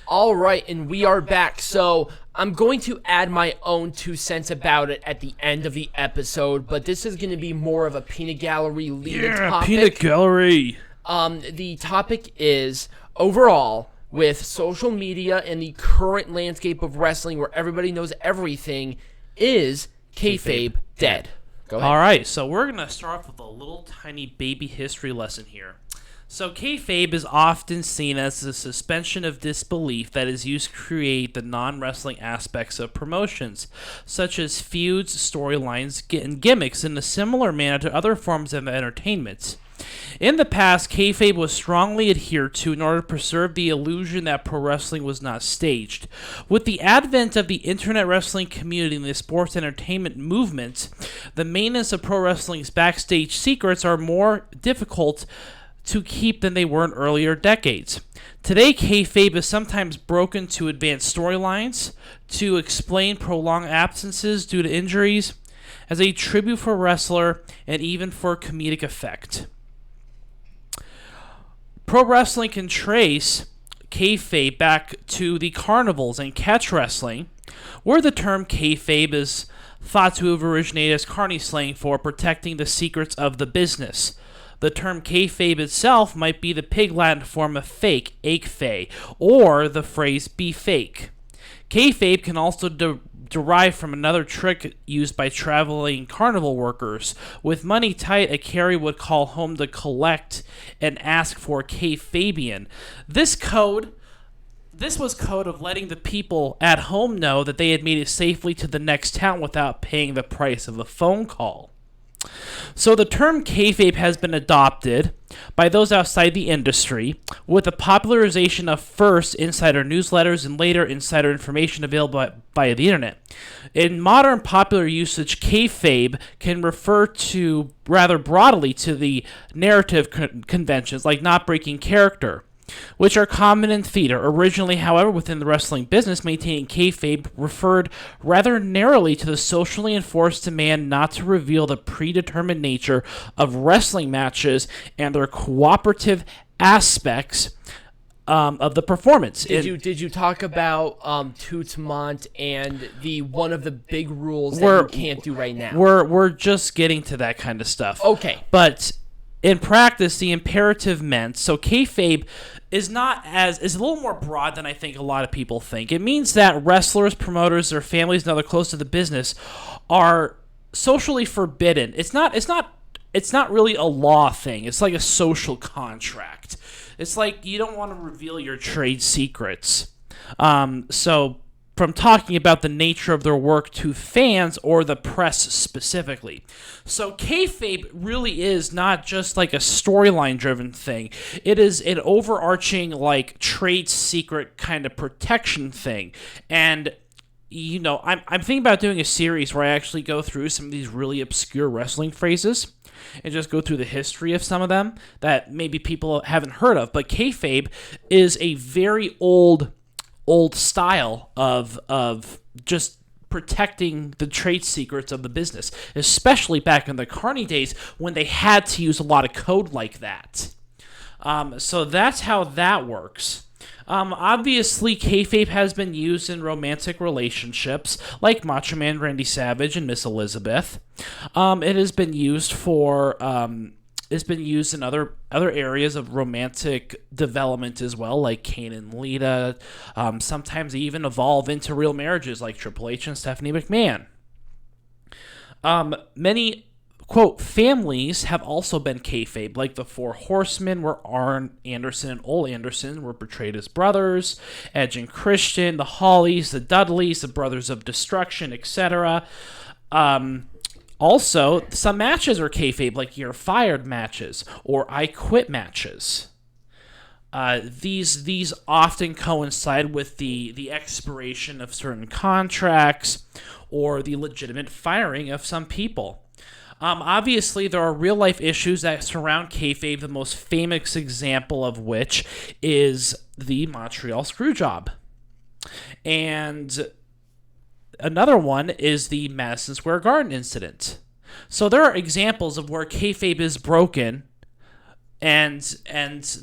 All right, and we are back. So I'm going to add my own 2 cents about it at the end of the episode, but this is going to be more of a peanut gallery lead topic. Peanut gallery. The topic is overall with social media and the current landscape of wrestling, where everybody knows everything, is kayfabe dead? Go ahead. All right, so we're going to start off with a little tiny baby history lesson here. So kayfabe is often seen as a suspension of disbelief that is used to create the non-wrestling aspects of promotions, such as feuds, storylines, and gimmicks in a similar manner to other forms of entertainment. In the past, kayfabe was strongly adhered to in order to preserve the illusion that pro wrestling was not staged. With the advent of the internet wrestling community and the sports entertainment movement, the maintenance of pro wrestling's backstage secrets are more difficult to keep than they were in earlier decades. Today, kayfabe is sometimes broken to advance storylines, to explain prolonged absences due to injuries, as a tribute for a wrestler, and even for comedic effect. Pro wrestling can trace kayfabe back to the carnivals and catch wrestling, where the term kayfabe is thought to have originated as carny slang for protecting the secrets of the business. The term kayfabe itself might be the Pig Latin form of fake, akefae, or the phrase be fake. Kayfabe can also derive from another trick used by traveling carnival workers. With money tight, a carrier would call home to collect and ask for kayfabian. This was code of letting the people at home know that they had made it safely to the next town without paying the price of a phone call. So the term kayfabe has been adopted by those outside the industry, with the popularization of first insider newsletters and later insider information available via the internet. In modern popular usage, kayfabe can refer to rather broadly to the narrative conventions like not breaking character, which are common in theater. Originally, however, within the wrestling business, maintaining kayfabe referred rather narrowly to the socially enforced demand not to reveal the predetermined nature of wrestling matches and their cooperative aspects of the performance. Did you talk about Tootsmont and the one of the big rules that you can't do right now? We're just getting to that kind of stuff. Okay. But in practice, the imperative meant, so kayfabe is a little more broad than I think a lot of people think. It means that wrestlers, promoters, their families, and other close to the business are socially forbidden. It's not really a law thing. It's like a social contract. It's like you don't want to reveal your trade secrets. So from talking about the nature of their work to fans or the press specifically. So kayfabe really is not just like a storyline-driven thing. It is an overarching like trade secret kind of protection thing. And I'm thinking about doing a series where I actually go through some of these really obscure wrestling phrases and just go through the history of some of them that maybe people haven't heard of. But kayfabe is a very old style of just protecting the trade secrets of the business, especially back in the Carney days when they had to use a lot of code like that. So that's how that works. Obviously, kayfabe has been used in romantic relationships, like Macho Man Randy Savage and Miss Elizabeth. It has been used for It's been used in other areas of romantic development as well, like Kane and Lita. Sometimes they even evolve into real marriages, like Triple H and Stephanie McMahon. Many, quote, families have also been kayfabe, like the Four Horsemen, where Arn Anderson and Ole Anderson were portrayed as brothers, Edge and Christian, the Hollies, the Dudleys, the Brothers of Destruction, etc. Also, some matches are kayfabe, like You're Fired matches or I Quit matches. These often coincide with the expiration of certain contracts or the legitimate firing of some people. Obviously, there are real-life issues that surround kayfabe, the most famous example of which is the Montreal Screwjob. And another one is the Madison Square Garden incident. So there are examples of where kayfabe is broken and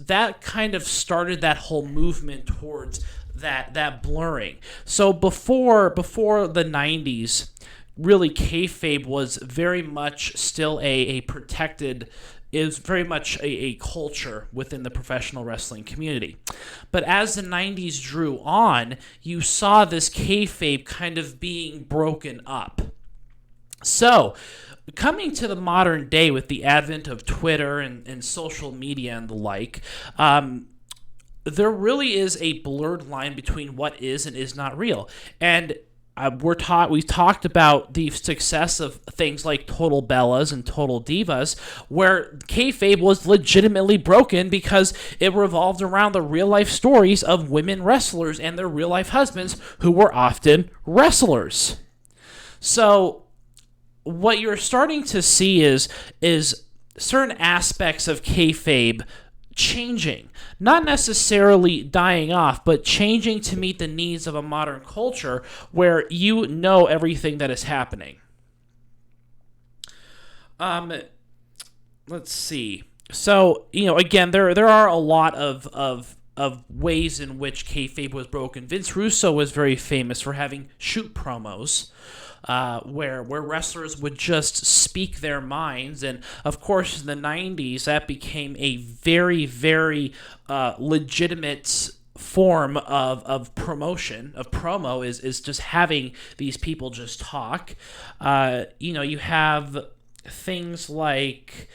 that kind of started that whole movement towards that blurring. So before the 90s, really kayfabe was very much still a protected, is very much a culture within the professional wrestling community. But as the 90s drew on, you saw this kayfabe kind of being broken up. So, coming to the modern day with the advent of Twitter and social media and the like, there really is a blurred line between what is and is not real. And we've talked about the success of things like Total Bellas and Total Divas, where kayfabe was legitimately broken because it revolved around the real-life stories of women wrestlers and their real-life husbands who were often wrestlers. So what you're starting to see is certain aspects of kayfabe changing, not necessarily dying off, but changing to meet the needs of a modern culture where you know everything that is happening. Let's see. So, again, there are a lot of ways in which kayfabe was broken. Vince Russo was very famous for having shoot promos, where wrestlers would just speak their minds. And, of course, in the 90s, that became a very, very legitimate form of promotion, of promo, is just having these people just talk. You have things like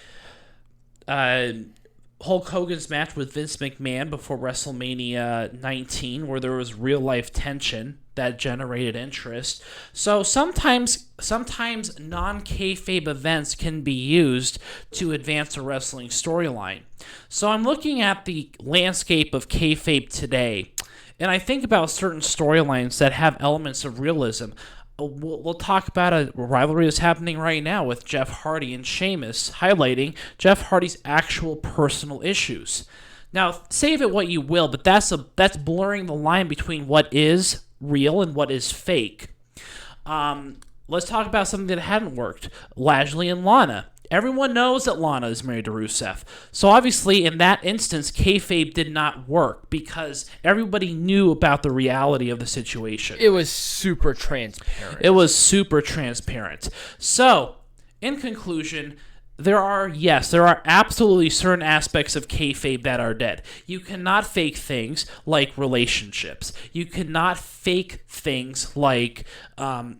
Hulk Hogan's match with Vince McMahon before WrestleMania 19, where there was real-life tension that generated interest. So sometimes non-kayfabe events can be used to advance a wrestling storyline. So I'm looking at the landscape of kayfabe today, and I think about certain storylines that have elements of realism. We'll talk about a rivalry that's happening right now with Jeff Hardy and Sheamus, highlighting Jeff Hardy's actual personal issues. Now, save it what you will, but that's blurring the line between what is real and what is fake. Let's talk about something that hadn't worked. Lashley and Lana. Everyone knows that Lana is married to Rusev. So obviously, in that instance, kayfabe did not work because everybody knew about the reality of the situation. It was super transparent. So, in conclusion, there are absolutely certain aspects of kayfabe that are dead. You cannot fake things like relationships. You cannot fake things like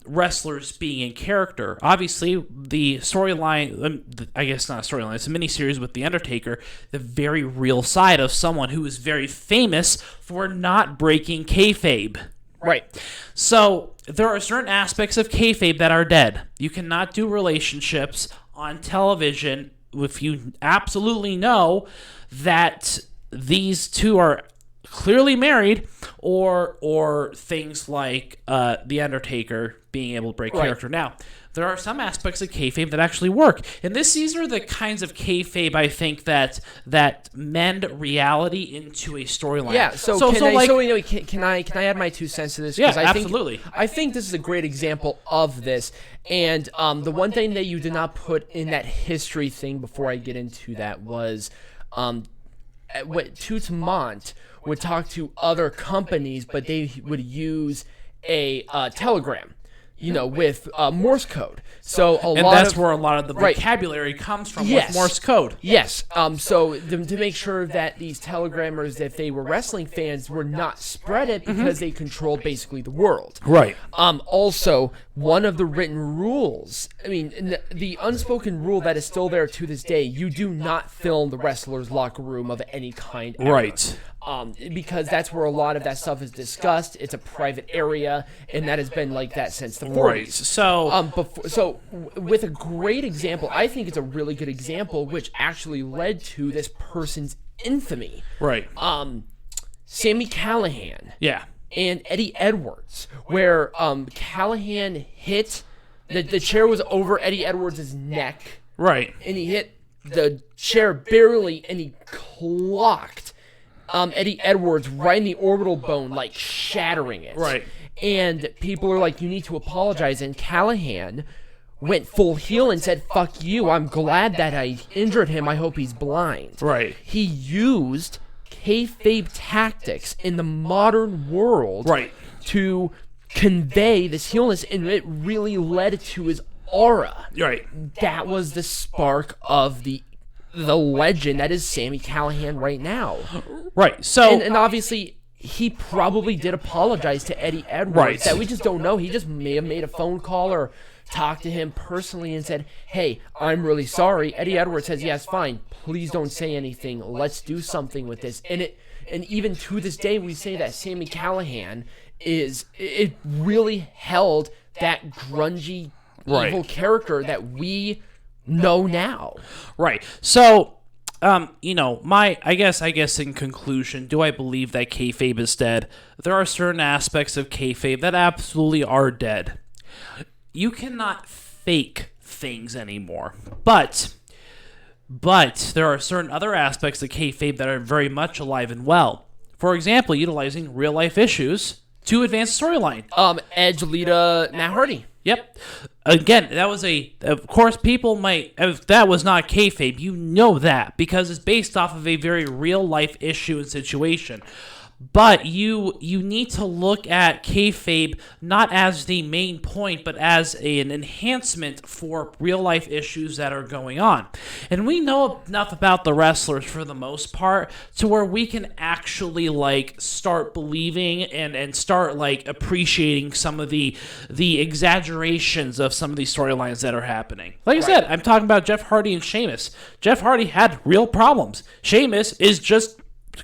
wrestlers being in character. Obviously, the storyline, I guess not a storyline, it's a miniseries with The Undertaker, the very real side of someone who is very famous for not breaking kayfabe. Right. So, there are certain aspects of kayfabe that are dead. You cannot do relationships on television if you absolutely know that these two are clearly married, or things like The Undertaker being able to break character. Now, there are some aspects of kayfabe that actually work, and these are the kinds of kayfabe I think that mend reality into a storyline. Yeah. Can I add my 2 cents to this? Yeah, absolutely. I think this is a great example of this. And the one thing that you did not put in that history thing before I get into that was Toots would talk to other companies, but they would use a telegram, with Morse code. So that's where a lot of the vocabulary comes from, with Morse code. Yes. So to make sure that these telegrammers, if they were wrestling fans, were not spread it because they controlled basically the world. Right. Also, one of the written rules, the unspoken rule that is still there to this day, you do not film the wrestler's locker room of any kind ever. Right. Because that's where a lot of that stuff is discussed. It's a private area, and that has been like that since the 40s. Right. So, with a great example, I think it's a really good example, which actually led to this person's infamy. Right. Sami Callihan. Yeah. And Eddie Edwards, where Callihan hit the chair was over Eddie Edwards' neck. Right. And he hit the chair barely, and he clocked Eddie Edwards right in the orbital bone, like shattering it. Right. And people are like, you need to apologize. And Callihan went full heel and said, "Fuck you, I'm glad that I injured him, I hope he's blind." Right. He used kayfabe tactics in the modern world Right. to convey this heelness, and it really led to his aura. Right. That was the spark of the legend that is Sami Callihan right now. Right. So And obviously, he probably did apologize to Eddie Edwards. Right. That we just don't know. He just may have made a phone call or talked to him personally and said, "Hey, I'm really sorry." Eddie Edwards says, "Yes, fine. Please don't say anything. Let's do something with this." And even to this day, we say that Sami Callihan it really held that grungy, Right. evil character that we know now. Right. So, I guess in conclusion, do I believe that kayfabe is dead? There are certain aspects of kayfabe that absolutely are dead. You cannot fake things anymore. But there are certain other aspects of kayfabe that are very much alive and well. For example, utilizing real life issues to advance the storyline. Edge, Lita, Matt Hardy. Yep. Again, that was of course, people might, if that was not kayfabe, you know that, because it's based off of a very real life issue and situation. But you need to look at kayfabe not as the main point, but as an enhancement for real life issues that are going on. And we know enough about the wrestlers for the most part to where we can actually start believing and start appreciating some of the exaggerations of some of these storylines that are happening. Like I said, I'm talking about Jeff Hardy and Sheamus. Jeff Hardy had real problems. Sheamus is just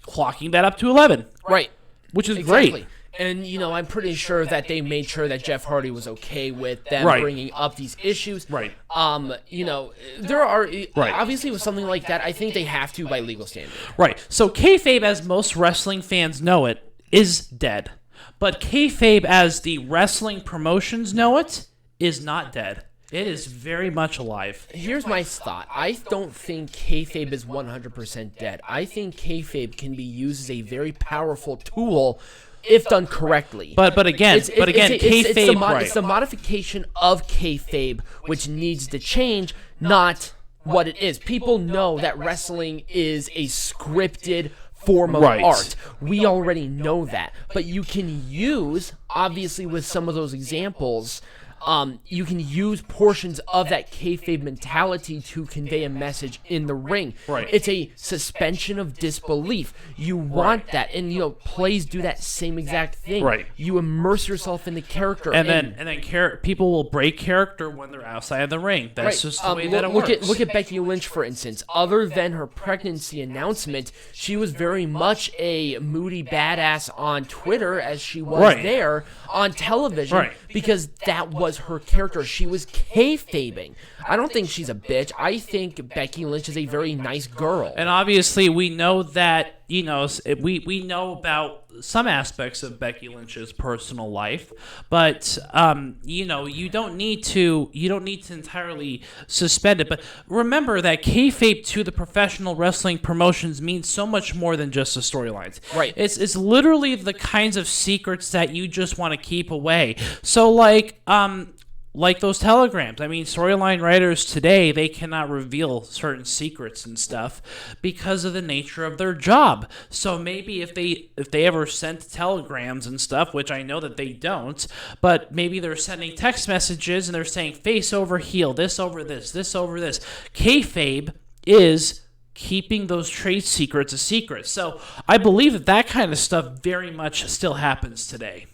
clocking that up to 11. Right. Which is Exactly. great. And, I'm pretty sure that they made sure that Jeff Hardy was okay with them Right. bringing up these issues. Right. There are, obviously with something like that, I think they have to by legal standard. Right. So kayfabe, as most wrestling fans know it, is dead. But kayfabe, as the wrestling promotions know it, is not dead. It is very much alive. Here's my thought. I don't think kayfabe is 100% dead. I think kayfabe can be used as a very powerful tool if done correctly. But again, kayfabe, right. It's the modification of kayfabe which needs to change, not what it is. People know that wrestling is a scripted form of Right. art. We already know that. But you can use, obviously with some of those examples, you can use portions of that kayfabe mentality to convey a message in the ring. Right. It's a suspension of disbelief. You want that, and plays do that same exact thing. Right. You immerse yourself in the character, And then people will break character when they're outside of the ring. That's just the way that it works. Look at Becky Lynch, for instance. Other than her pregnancy announcement, she was very much a moody badass on Twitter as she was Right. there on television, Right. because that was her character. She was kayfabing. I don't think she's a bitch. I think Becky Lynch is a very nice girl. And obviously, we know that we know about some aspects of Becky Lynch's personal life, but you don't need to entirely suspend it. But remember that kayfabe to the professional wrestling promotions means so much more than just the storylines. Right. It's literally the kinds of secrets that you just want to keep away. So like those telegrams. I mean, storyline writers today, they cannot reveal certain secrets and stuff because of the nature of their job. So maybe if they ever sent telegrams and stuff, which I know that they don't, but maybe they're sending text messages and they're saying face over heel, this over this, this over this. Kayfabe is keeping those trade secrets a secret. So I believe that kind of stuff very much still happens today.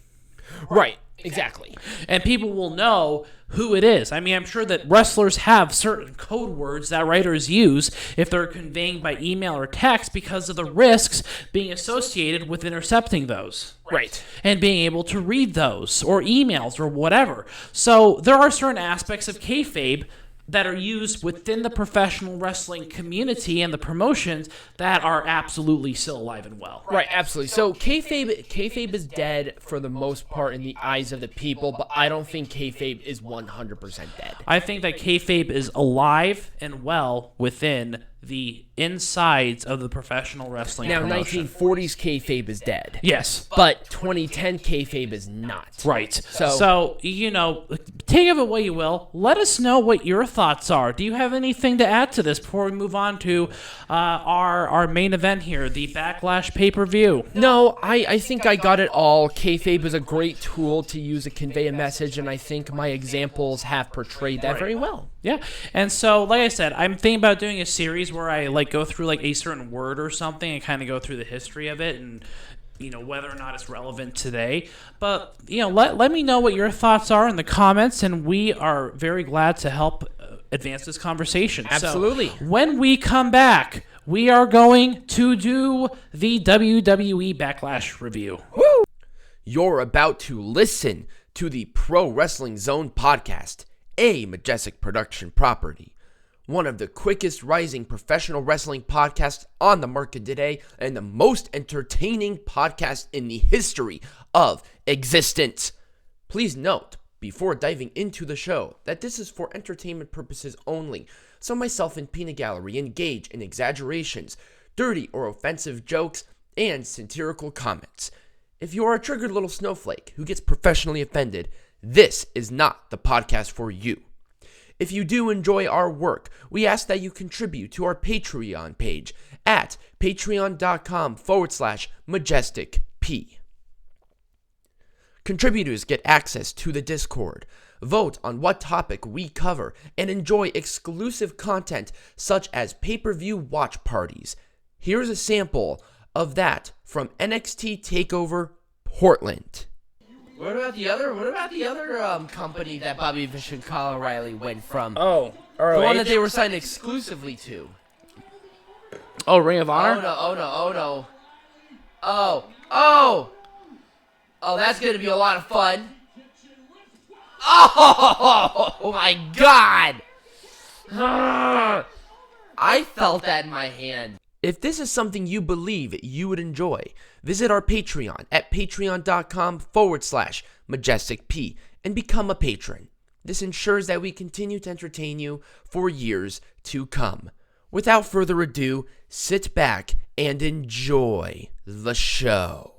Right. Exactly. And people will know who it is. I mean, I'm sure that wrestlers have certain code words that writers use if they're conveying by email or text because of the risks being associated with intercepting those. Right. And being able to read those or emails or whatever. So there are certain aspects of kayfabe that are used within the professional wrestling community and the promotions that are absolutely still alive and well. Right, absolutely. So kayfabe is dead for the most part in the eyes of the people, but I don't think kayfabe is 100% dead. I think that kayfabe is alive and well within the insides of the professional wrestling Now, promotion. 1940s kayfabe is dead. Yes. But 2010 kayfabe is not. Right. So, take of it what you will. Let us know what your thoughts are. Do you have anything to add to this before we move on to our main event here, the Backlash pay-per-view? No, I think I got it all. Kayfabe is a great tool to use to convey a message, and I think my examples have portrayed that very well. Yeah, and so, like I said, I'm thinking about doing a series where I go through a certain word or something and kind of go through the history of it and whether or not it's relevant today. But let me know what your thoughts are in the comments, and we are very glad to help advance this conversation. Absolutely. So, when we come back, we are going to do the WWE Backlash review. Woo! You're about to listen to the Pro Wrestling Zone podcast, a Majestic production property. One of the quickest rising professional wrestling podcasts on the market today, and the most entertaining podcast in the history of existence. Please note, before diving into the show, that this is for entertainment purposes only, so myself and Peanut Gallery engage in exaggerations, dirty or offensive jokes, and satirical comments. If you are a triggered little snowflake who gets professionally offended, this is not the podcast for you. If you do enjoy our work, we ask that you contribute to our Patreon page at patreon.com/MajesticP. Contributors get access to the Discord, vote on what topic we cover, and enjoy exclusive content such as pay-per-view watch parties. Here's a sample of that from NXT TakeOver Portland. What about the other company that Bobby Fish and Kyle O'Reilly went from? Oh, the one that they were signed exclusively to. Oh, Ring of Honor? Oh, that's going to be a lot of fun. Oh, my God. I felt that in my hand. If this is something you believe you would enjoy, visit our Patreon at patreon.com/MajesticP and become a patron. This ensures that we continue to entertain you for years to come. Without further ado, sit back and enjoy the show.